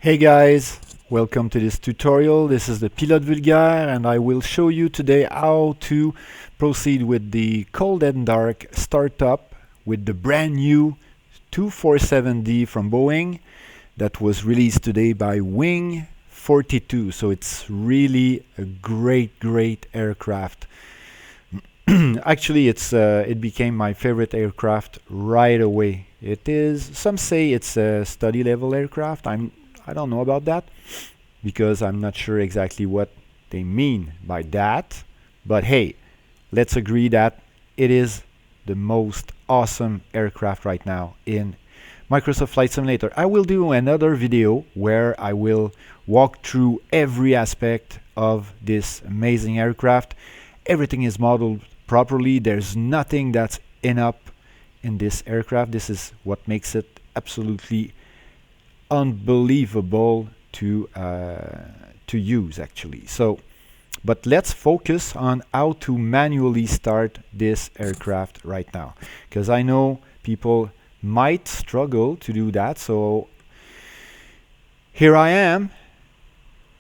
Hey guys, welcome to this tutorial. This is the Pilote Vulgaire and I will show you today how to proceed with the cold and dark startup with the brand new 247D from Boeing that was released today by Wing 42. So it's really a great aircraft. Actually, it became my favorite aircraft right away. It is, some say it's a study level aircraft. I don't know about that because I'm not sure exactly what they mean by that. But hey, let's agree that it is the most awesome aircraft right now in Microsoft Flight Simulator. I will do another video where I will walk through every aspect of this amazing aircraft. Everything is modeled properly. There's nothing that's Inop in this aircraft. This is what makes it absolutely unbelievable to use actually. So, but let's focus on how to manually start this aircraft right now, because I know people might struggle to do that. So here I am.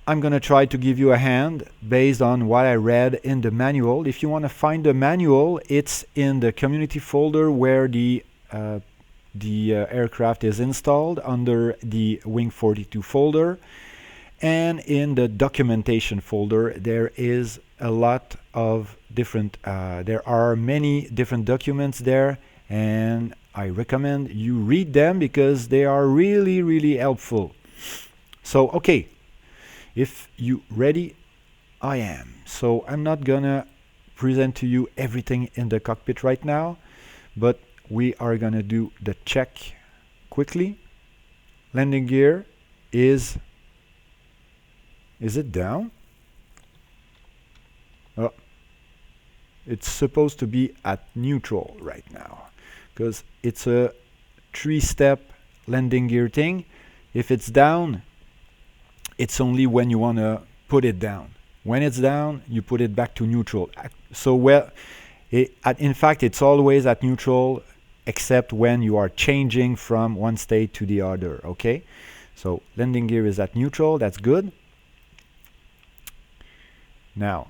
I'm gonna try to give you a hand based on what I read in the manual. If you want to find the manual, it's in the community folder where the aircraft is installed under the Wing 42 folder, and in the documentation folder there is a lot of different there are many different documents there, and I recommend you read them because they are really helpful. So okay, if you ready, I am. So I'm not gonna present to you everything in the cockpit right now, but we are gonna do the check quickly. Landing gear is it down? Oh, it's supposed to be at neutral right now because it's a 3-step landing gear thing. If it's down, it's only when you want to put it down. When it's down, you put it back to neutral. So in fact, it's always at neutral except when you are changing from one state to the other. Okay, so landing gear is at neutral. That's good. Now,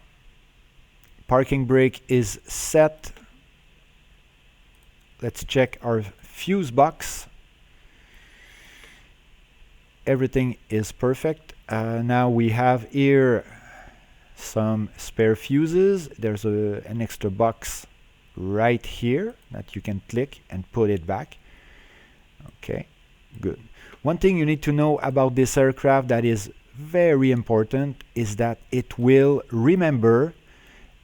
parking brake is set. Let's check our fuse box. Everything is perfect. Now we have here some spare fuses. There's an extra box right here that you can click and put it back. Okay, good. One thing you need to know about this aircraft that is very important is that it will remember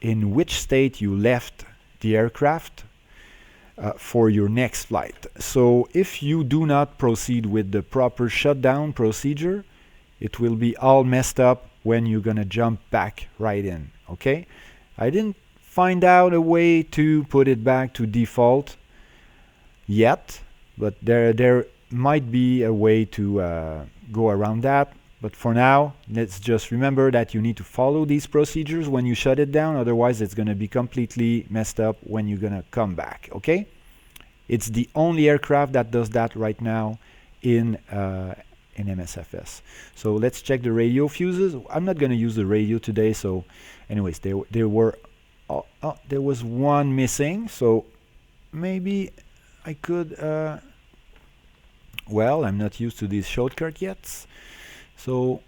in which state you left the aircraft for your next flight. So if you do not proceed with the proper shutdown procedure, it will be all messed up when you're gonna jump back right in. Okay, I didn't find out a way to put it back to default yet, but there might be a way to go around that. But for now, let's just remember that you need to follow these procedures when you shut it down. Otherwise, it's going to be completely messed up when you're going to come back. Okay? It's the only aircraft that does that right now in MSFS. So let's check the radio fuses. I'm not going to use the radio today. So, anyways, there was one missing. So maybe I could. Well, I'm not used to these shortcuts yet. So,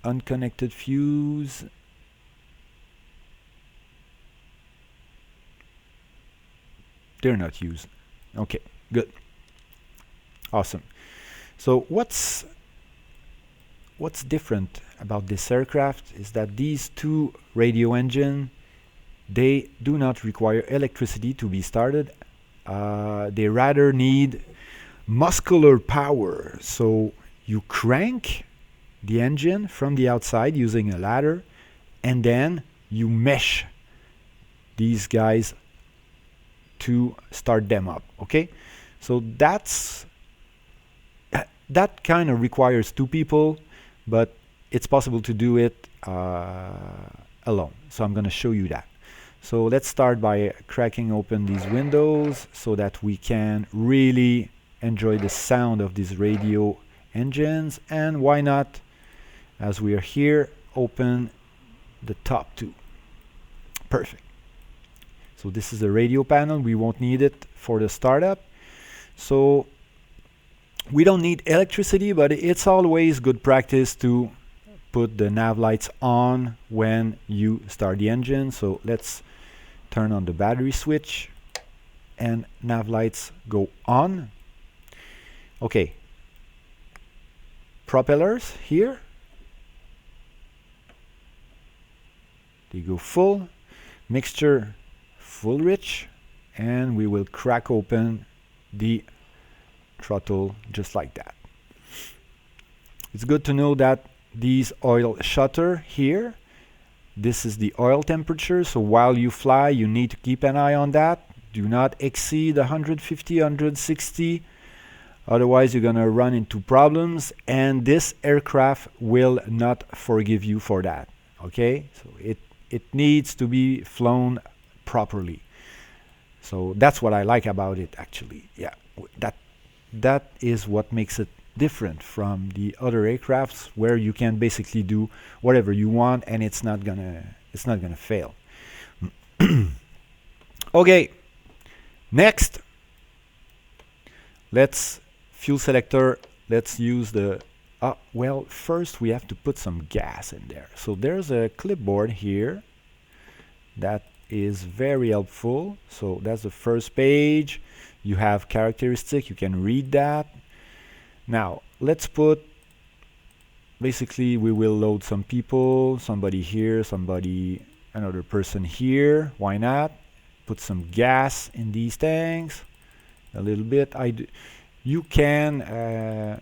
unconnected fuse. They're not used. Okay, good. Awesome. So what's different about this aircraft is that these two radio engines, they do not require electricity to be started. They rather need muscular power. So you crank the engine from the outside using a ladder, and then you mesh these guys to start them up. Okay, so that kind of requires two people, but it's possible to do it alone. So I'm going to show you that. So let's start by cracking open these windows so that we can really enjoy the sound of this radio engines, and why not, as we are here, open the top two. Perfect. So this is the radio panel. We won't need it for the startup. So we don't need electricity, but it's always good practice to put the nav lights on when you start the engine. So let's turn on the battery switch and nav lights go on. Okay. Propellers here. They go full. Mixture full rich. And we will crack open the throttle just like that. It's good to know that these oil shutter here, this is the oil temperature, so while you fly you need to keep an eye on that. Do not exceed 150, 160, otherwise you're gonna run into problems, and this aircraft will not forgive you for that. Okay, so it needs to be flown properly. So that's what I like about it, actually. Yeah, that is what makes it different from the other aircrafts, where you can basically do whatever you want and it's not gonna fail. Okay, next, let's fuel selector. Let's use the well, first we have to put some gas in there. So there's a clipboard here that is very helpful. So that's the first page. You have characteristic, you can read that. Now let's put, basically we will load some people, somebody here, another person here. Why not? Put some gas in these tanks a little bit. You can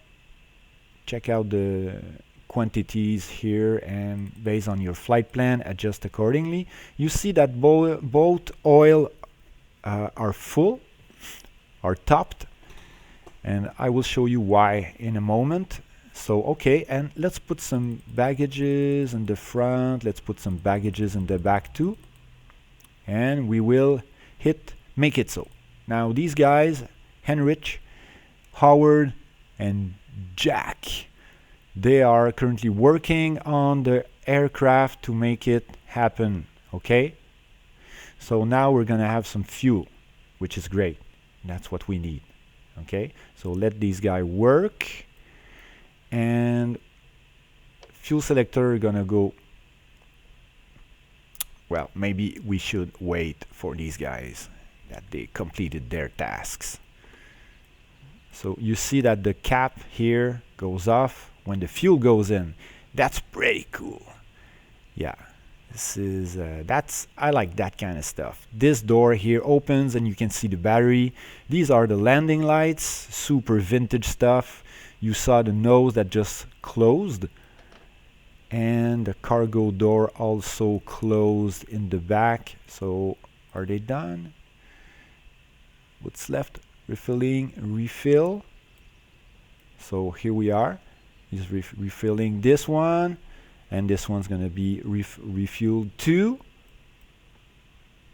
check out the quantities here and based on your flight plan adjust accordingly. You see that both oil are full, are topped, and I will show you why in a moment. So okay, and let's put some baggages in the front, let's put some baggages in the back too, and we will make it so. Now these guys, Henrich, Howard and Jack, they are currently working on the aircraft to make it happen. Okay, so now we're gonna have some fuel, which is great. That's what we need. Okay, so let these guys work, and fuel selector gonna go. Well, maybe we should wait for these guys that they completed their tasks. So you see that the cap here goes off when the fuel goes in. That's pretty cool. Yeah, this is I like that kind of stuff. This door here opens and you can see the battery. These are the landing lights, super vintage stuff. You saw the nose that just closed, and the cargo door also closed in the back. So are they done? What's left? Refilling, refill. So here we are. He's refilling this one, and this one's gonna be refueled too.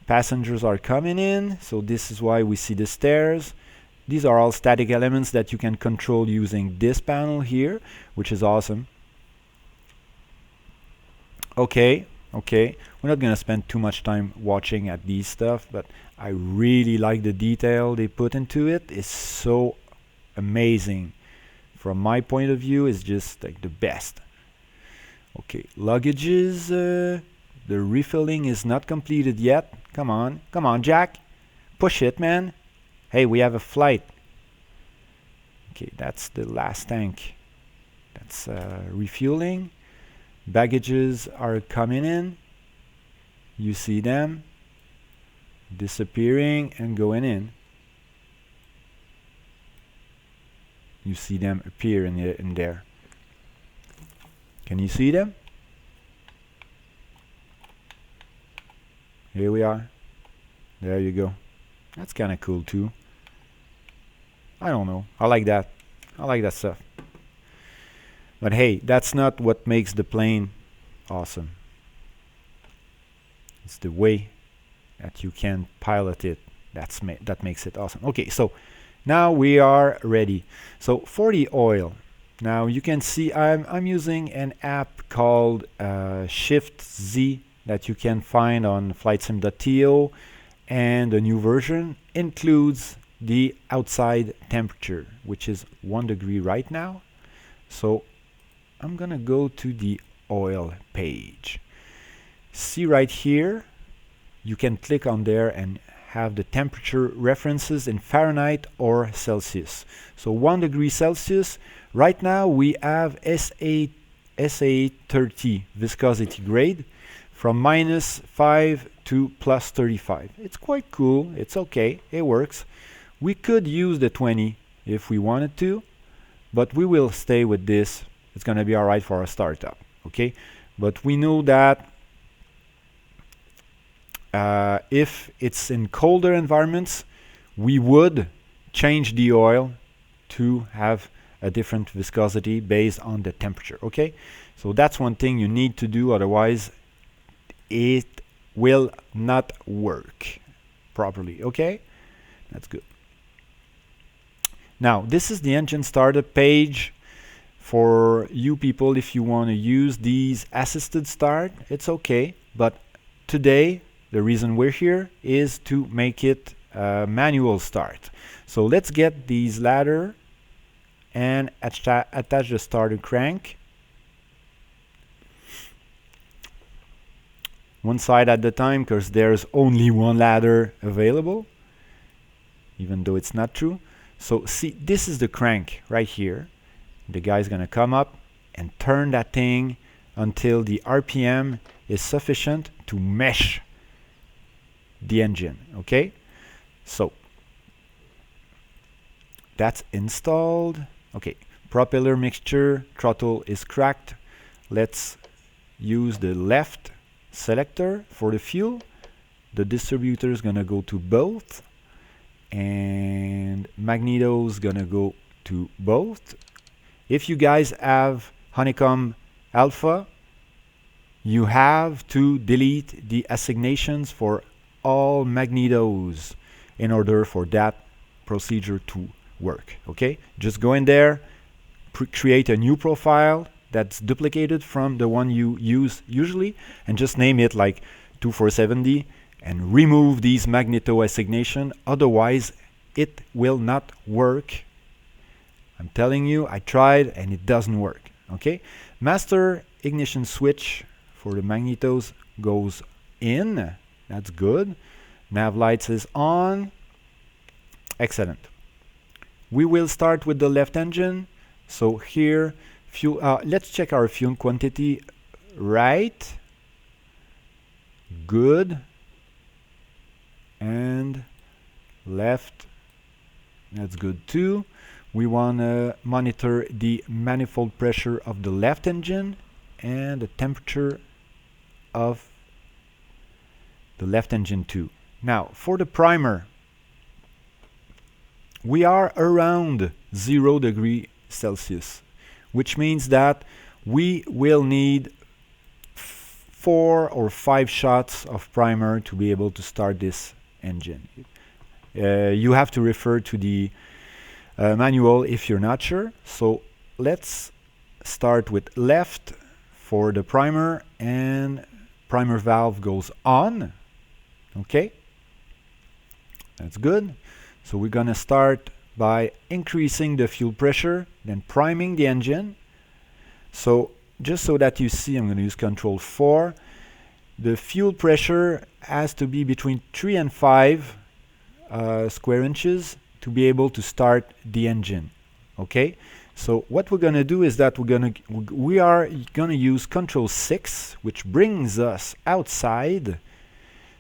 Passengers are coming in, so this is why we see the stairs. These are all static elements that you can control using this panel here, which is awesome. Okay, we're not gonna spend too much time watching at these stuff, but I really like the detail they put into it. It's so amazing. From my point of view, it's just like the best. Okay, luggages, the refilling is not completed yet. Come on, Jack, push it, man. Hey, we have a flight. Okay, that's the last tank. That's refueling. Baggages are coming in. You see them disappearing and going in. You see them appear in there. Can you see them? Here we are. There you go. That's kind of cool too. I don't know. I like that. I like that stuff. But hey, that's not what makes the plane awesome. It's the way that you can pilot it. That makes it awesome. Okay, so now we are ready. So for the oil, Now you can see I'm using an app called Shift Z that you can find on flightsim.to, and the new version includes the outside temperature, which is 1 degree right now. So I'm gonna go to the oil page. See right here, you can click on there and have the temperature references in Fahrenheit or Celsius. So 1 degree Celsius, right now we have SA30 viscosity grade from -5 to +35. It's quite cool, it's okay, it works. We could use the 20 if we wanted to, but we will stay with this. It's gonna be alright for our startup, okay? But we know that if it's in colder environments, we would change the oil to have a different viscosity based on the temperature, okay? So that's one thing you need to do, otherwise it will not work properly, okay? That's good. Now, this is the engine startup page for you people. If you want to use these assisted start, it's okay, but today the reason we're here is to make it manual start. So let's get these ladder and attach the starter crank. One side at the time, because there's only one ladder available, even though it's not true. So see, this is the crank right here. The guy's gonna come up and turn that thing until the RPM is sufficient to mesh the engine, okay? So that's installed. Okay, propeller mixture, throttle is cracked. Let's use the left selector for the fuel. The distributor is gonna go to both, and magneto is gonna go to both. If you guys have honeycomb alpha, you have to delete the assignations for all magnetos in order for that procedure to work, okay? Just go in there, create a new profile that's duplicated from the one you use usually, and just name it like 247D and remove these magneto assignation, otherwise it will not work. I'm telling you, I tried and it doesn't work, okay? Master ignition switch for the magnetos goes in. That's good. Nav lights is on. Excellent. We will start with the left engine. So here, fuel. Let's check our fuel quantity. Right. Good. And left. That's good too. We want to monitor the manifold pressure of the left engine and the temperature of the left engine too. Now, for the primer, we are around 0 degree Celsius, which means that we will need 4 or 5 shots of primer to be able to start this engine. You have to refer to the manual if you're not sure. So let's start with left for the primer, and primer valve goes on. Okay, that's good. So we're gonna start by increasing the fuel pressure, then priming the engine. So just so that you see, I'm gonna use Control 4. The fuel pressure has to be between 3 and 5 square inches to be able to start the engine. Okay, so what we're gonna do is that we are gonna use Control 6, which brings us outside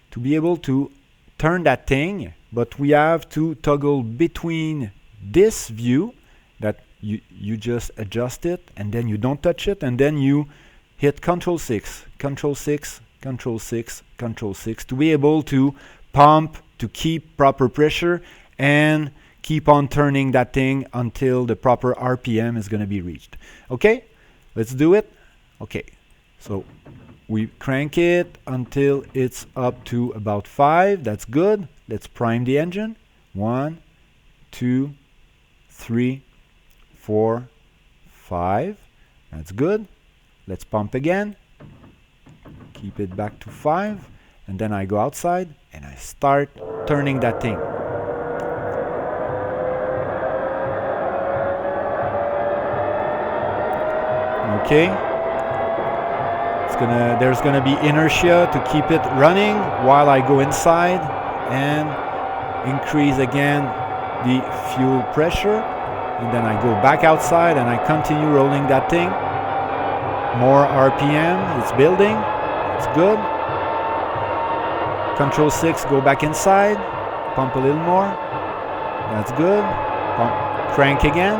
to be able to turn that thing, but we have to toggle between this view that you just adjust it and then you don't touch it, and then you hit Control 6, Control 6, Control 6, Control 6 to be able to pump, to keep proper pressure and keep on turning that thing until the proper RPM is going to be reached. Okay, let's do it. Okay, so we crank it until it's up to about 5. That's good. Let's prime the engine. 1, 2, 3, 4, 5. That's good. Let's pump again. Keep it back to 5. And then I go outside and I start turning that thing. Okay. There's gonna be inertia to keep it running while I go inside and increase again the fuel pressure. And then I go back outside and I continue rolling that thing. More RPM, it's building, it's good. Control 6, go back inside, pump a little more, that's good. Pump, crank again.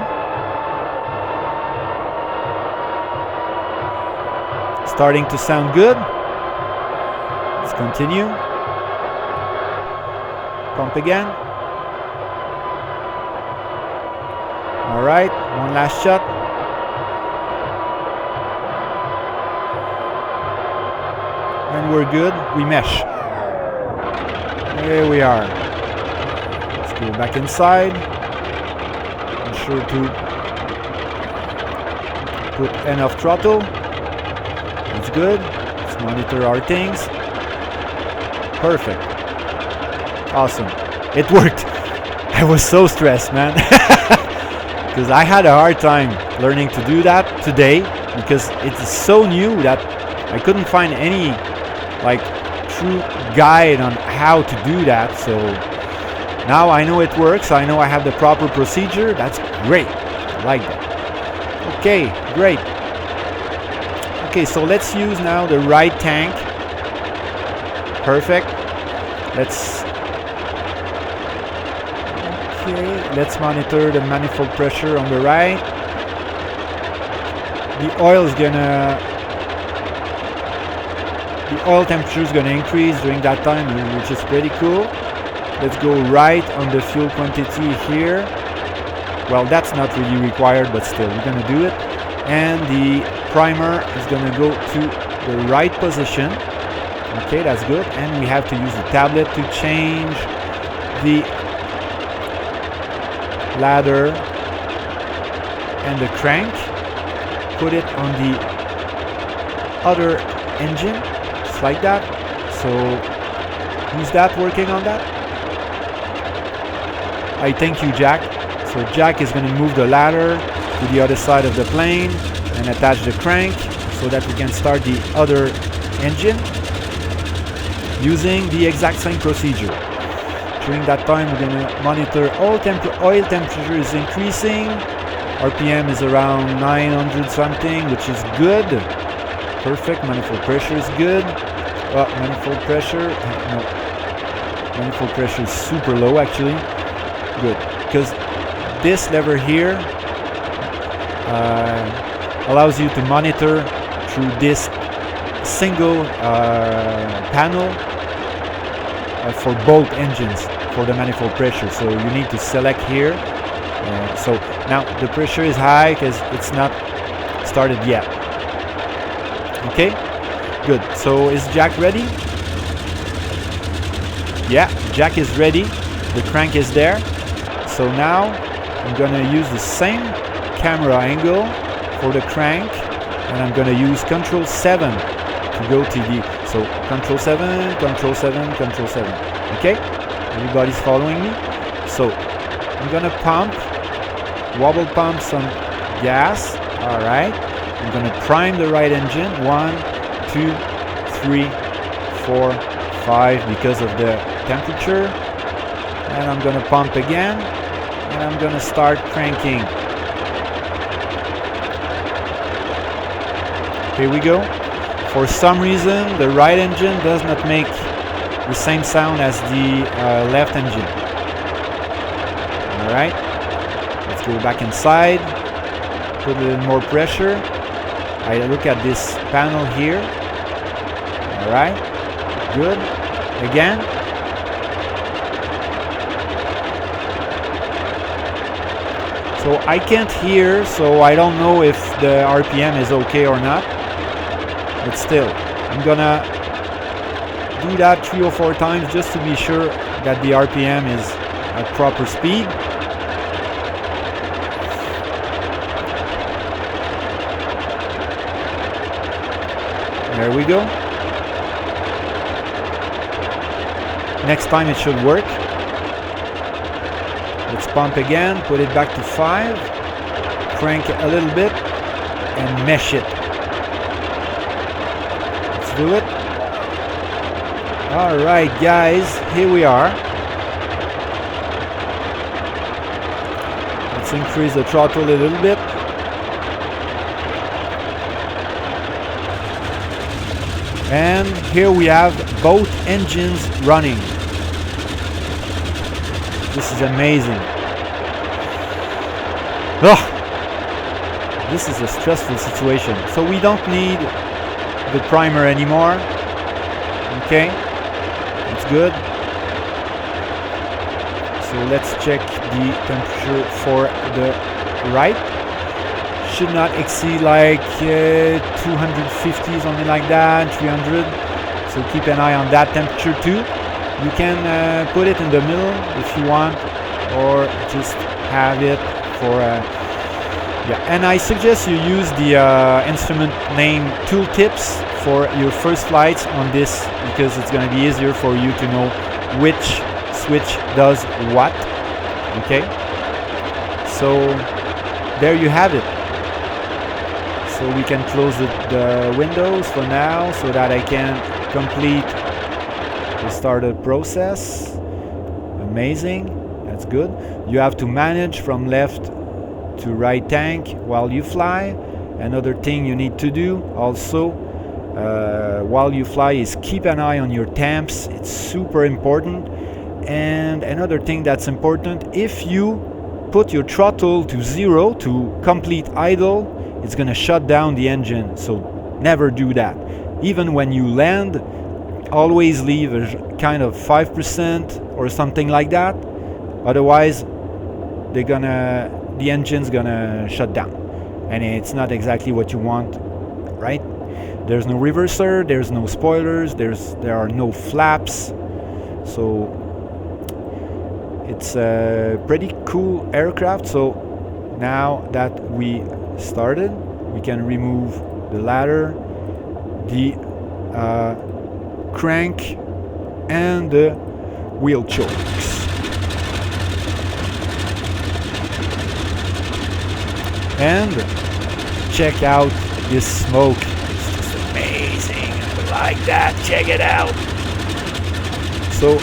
Starting to sound good. Let's continue. Pump again. All right, one last shot. And we're good. We mesh. There we are. Let's go back inside. Be sure to put enough throttle. It's good. Let's monitor our things. Perfect. Awesome. It worked. I was so stressed, man. Because I had a hard time learning to do that today, because it's so new that I couldn't find any like true guide on how to do that. So now I know it works. I know I have the proper procedure. That's great. I like that. Okay, great. Okay, so let's use now the right tank. Perfect. Let's monitor the manifold pressure on the right. The oil temperature is gonna increase during that time, which is pretty cool. Let's go right on the fuel quantity here. Well, that's not really required, but still, we're gonna do it. And the primer is gonna go to the right position. Okay, that's good. And we have to use the tablet to change the ladder and the crank. Put it on the other engine, just like that. So who's that working on that? I thank you, Jack. So Jack is going to move the ladder to the other side of the plane and attach the crank so that we can start the other engine using the exact same procedure. During that time, we're going to monitor oil temperature is increasing. RPM is around 900 something, which is good. Perfect. Manifold pressure is good. Manifold pressure, no. Manifold pressure is super low actually. Good, because this lever here allows you to monitor through this single panel for both engines for the manifold pressure. So you need to select here. So now the pressure is high because it's not started yet. Okay, good. So is Jack ready? Yeah, Jack is ready. The crank is there. So now I'm gonna use the same camera angle for the crank, and I'm gonna use Control 7 to go to the, so Control 7, Control 7, Control 7. Okay, everybody's following me. So I'm gonna pump, wobble pump some gas. All right, I'm gonna prime the right engine. 1, 2, 3, 4, 5 because of the temperature, and I'm gonna pump again, and I'm gonna start cranking. Here we go. For some reason, the right engine does not make the same sound as the left engine. All right, let's go back inside, put a little more pressure. I look at this panel here. All right, good. Again. So I can't hear, so I don't know if the RPM is okay or not. But still, I'm gonna do that 3 or 4 times just to be sure that the RPM is at proper speed. There we go. Next time it should work. Let's pump again, put it back to 5, crank it a little bit, and mesh it. Let's do it. Alright guys, here we are. Let's increase the throttle a little bit. And here we have both engines running. This is amazing. Oh, this is a stressful situation. So we don't need the primer anymore. Okay, it's good. So let's check the temperature for the right. Should not exceed like 250, something like that, 300. So keep an eye on that temperature too. You can put it in the middle if you want, or just have it for yeah. And I suggest you use the instrument name tooltips for your first flights on this, because it's going to be easier for you to know which switch does what. Okay, so there you have it. So we can close the windows for now so that I can complete the startup process. Amazing, that's good. You have to manage from left to right tank while you fly. Another thing you need to do also while you fly is keep an eye on your temps. It's super important. And another thing that's important, if you put your throttle to 0 to complete idle, it's gonna shut down the engine, so never do that. Even when you land, always leave a kind of 5% or something like that. Otherwise, the engine's gonna shut down, and it's not exactly what you want, right? There's no reverser, there's no spoilers, there are no flaps, so it's a pretty cool aircraft. So now that we started, we can remove the ladder, the crank, and the wheel chokes. And check out this smoke. It's just amazing. I like that. Check it out. So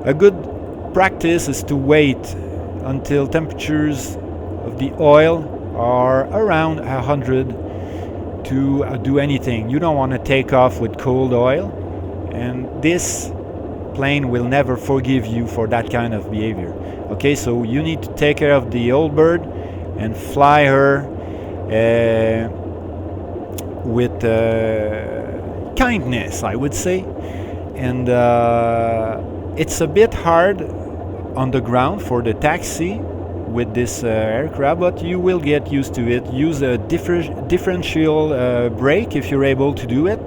a good practice is to wait until temperatures of the oil are around 100 to do anything. You don't want to take off with cold oil, and this plane will never forgive you for that kind of behavior. Okay, so you need to take care of the old bird and fly her with kindness, I would say. And it's a bit hard on the ground for the taxi with this aircraft, but you will get used to it. Use a differential brake if you're able to do it.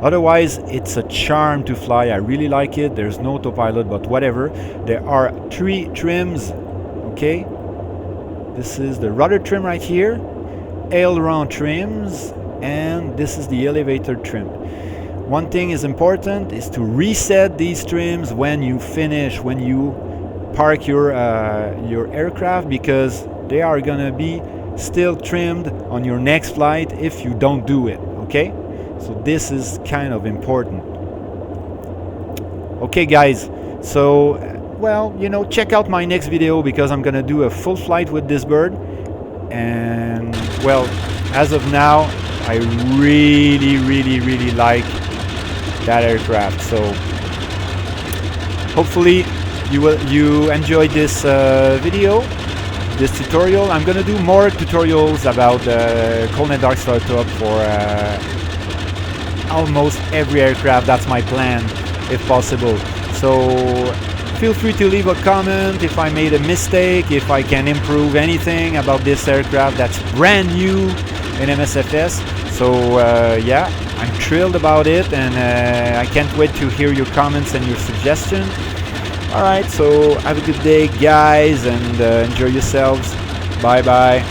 Otherwise, it's a charm to fly. I really like it. There's no autopilot, but whatever. There are 3 trims. Okay, this is the rudder trim right here, aileron trims, and this is the elevator trim. One thing is important is to reset these trims when you finish, when you park your aircraft, because they are gonna be still trimmed on your next flight if you don't do it. Okay, so this is kind of important. Okay guys, so well, you know, check out my next video, because I'm gonna do a full flight with this bird. And well, as of now, I really like that aircraft. So hopefully you enjoyed this video, this tutorial. I'm gonna do more tutorials about cold and dark startup for almost every aircraft. That's my plan, if possible. So feel free to leave a comment if I made a mistake, if I can improve anything about this aircraft that's brand new in MSFS. So yeah, I'm thrilled about it, and I can't wait to hear your comments and your suggestions. Alright, so have a good day guys, and enjoy yourselves. Bye bye.